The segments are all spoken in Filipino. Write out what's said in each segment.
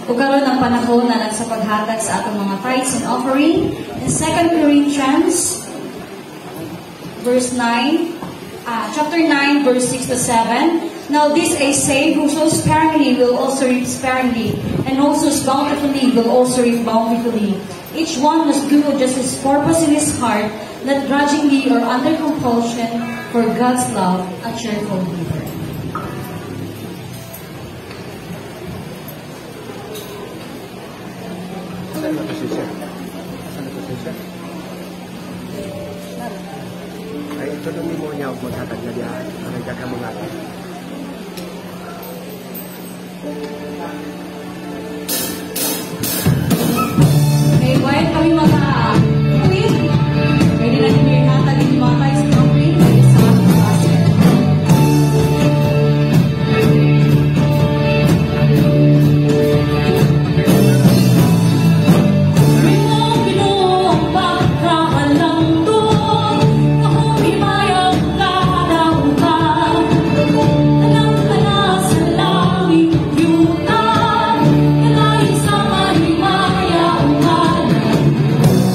Ug karon ang panahon na sa paghatag sa atong mga tithes and offering. In 2 Corinthians chapter 9, verse 6 to 7. Now this I say, who sows sparingly will also reap sparingly, and who sows bountifully will also reap bountifully. Each one must do just his purpose in his heart, not grudgingly or under compulsion, for God's love, a cheerful giver. Saan na kasi siya? Saan na kasi siya? Ay, ito nung mo niya ako maghatag na diyan. Parang kakamang atin. Okay, bayan kami mag-ulit. Pwede natin yung hatag yung mga tithes and offering sa ating pastor.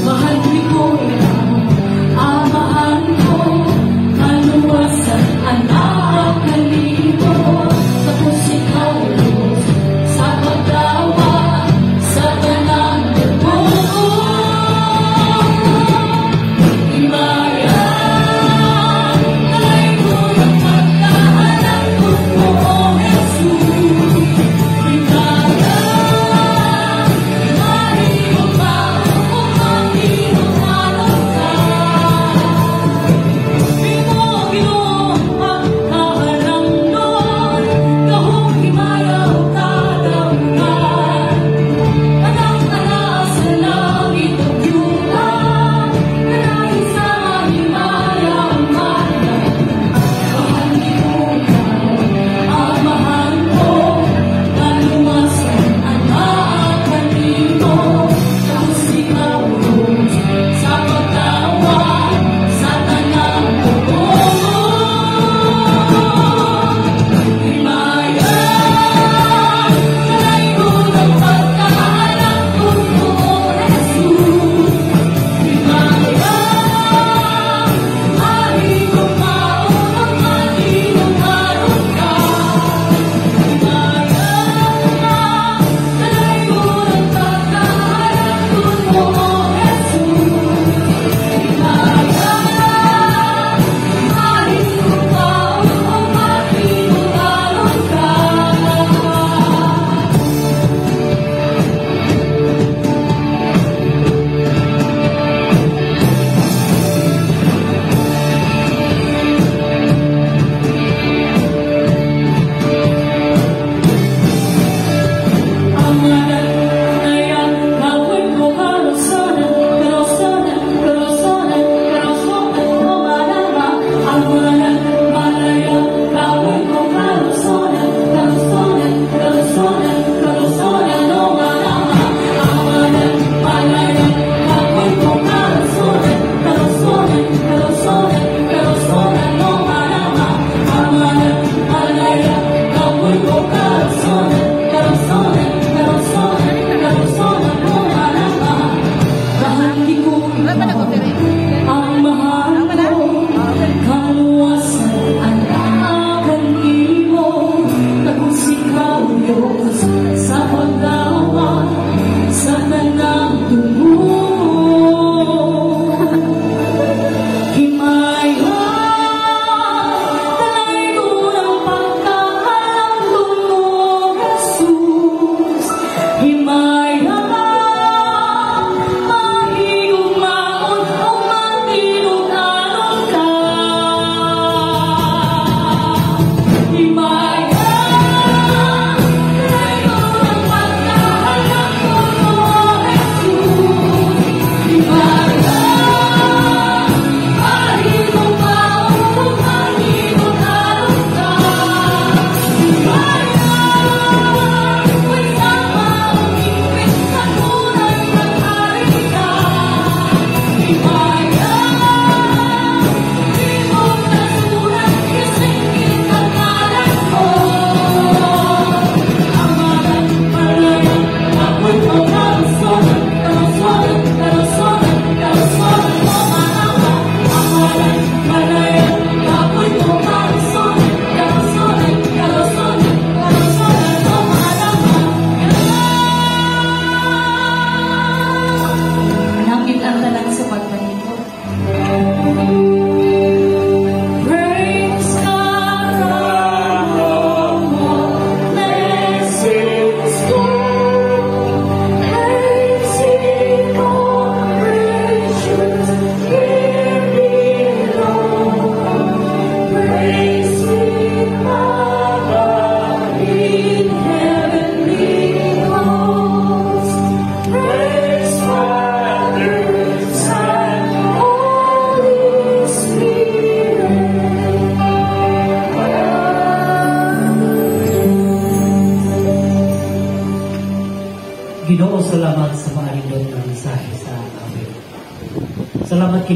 Mahal ko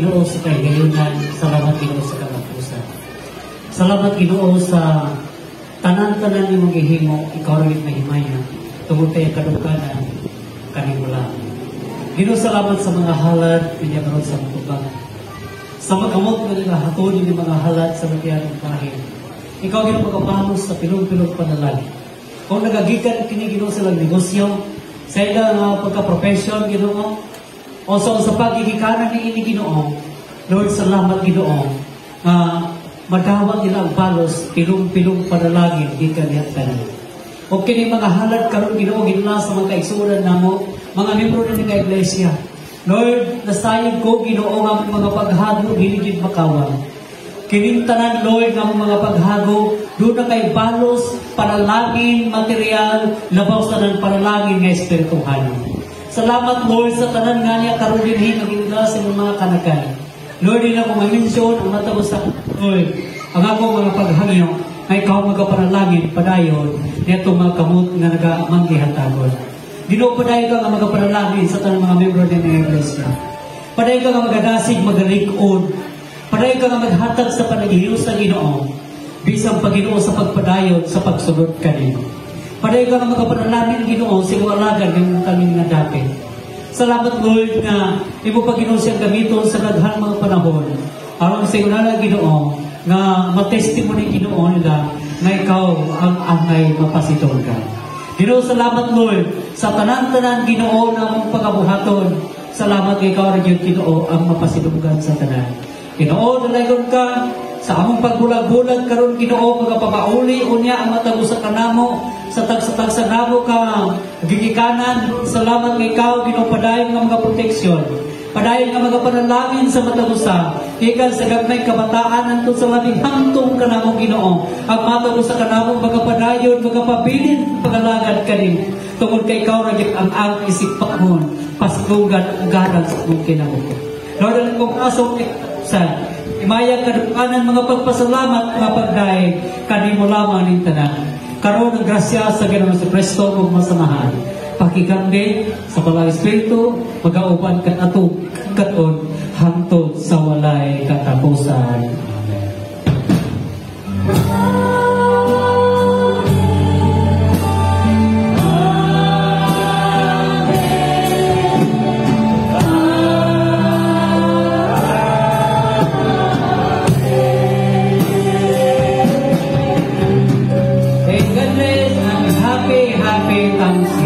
Ginoo sa kahigayunan, salamat Ginoo sa katapusan. Salamat Ginoo sa tanan-tanan ni mong gihimo, ikaw rin mahimaya, tungkol kay kadukanan, kanimula. Ginoo salamat sa mga halad, pinagaroon sa matubang. Sa magamot na nila hatunin ng mga halad sa nagyarang kahit. Ikaw Ginoo magkapanos sa pilong-pilong panalangin. Kung nagagikan kini Ginoo silang negosyo, sa ilang pagka-profession Ginoo, o sa pagigikanan ni ini Ginoo, Lord, salamat Ginoo, madawat nila ang balos, pilong-pilong panalangin, gikan niya tanan. O kini mga halad karon Ginoo, ginula sa mga kaigsuran namo, mga membro ng mga iglesia. Lord, nasayod ko Ginoo ang mga paghago, diligid makawan. Kining tanan Lord ng mga paghago, doon na kay balos, panalangin, material, labaw sa ng panalangin ng espirituhan. Salamat Lord sa tanan nga niya karon dinhi nagingga sa mga kanakan. Lord, din ako ma-mention ang matapos sa Lord, ang ako mga paghangyo ay ikaw magapanalangin padayon neto mga kamot nga nagamanggihantagon. Ginoo padayon ka nga magapanalangin sa tanang mga membro ng iglesia. Padayon ka nga magadasig magalig-on. Padayon ka nga maghatag sa panagihiyo sa Ginoo. Bisang Pagginoo sa pagpadayon sa pagsunod kanino. Padayon ka nga magapanalangin Ginoo sa iwalagan ng kaming nga dapit. Salamat Lord nga imo Pagginoo siyang gamiton sa daghang mga panahon. Aron sa iwalagan Ginoo nga matestimony Ginoo nila nga ikaw ang angay mapasitong ka. Ginoo salamat Lord sa tanan-tanan Ginoo na mong pagabuhaton. Salamat kay ikaw rin Ginoo ang mapasitunggan sa tanan. Ginoo dalayon ka sa among pagbulag-bulag karon Ginoo pagapapauli unya ang matabo sa kanamo sa tagsa namo ka gigikanan. Salamat kay ikaw Ginoo padayon nga mga proteksyon. Padayon nga mga panalangin sa matagusa, ikan sa gagmay kabataan anto sa labing hangtong kanamong Ginoo. Ang matagusa kanamong magapadayon, magapabilin, pagalagad kanin. Tungkol kay ikaw ragit ang isip pakmon, paslugan, ugaran sa mong kinamong. Lord, ang kong asong ikatapusan, imayag kadukanan mga pagpasalamat, mga pagdaig, kanimo lamang ng tanan. Karoon ng grasya sa Ginoong Kristo ug masamahan. Pakikande sa Palang Espiritu, mag-auban kat ato katon hangtod sa walay katapusan. Amen. Thank goodness and happy Thanksgiving.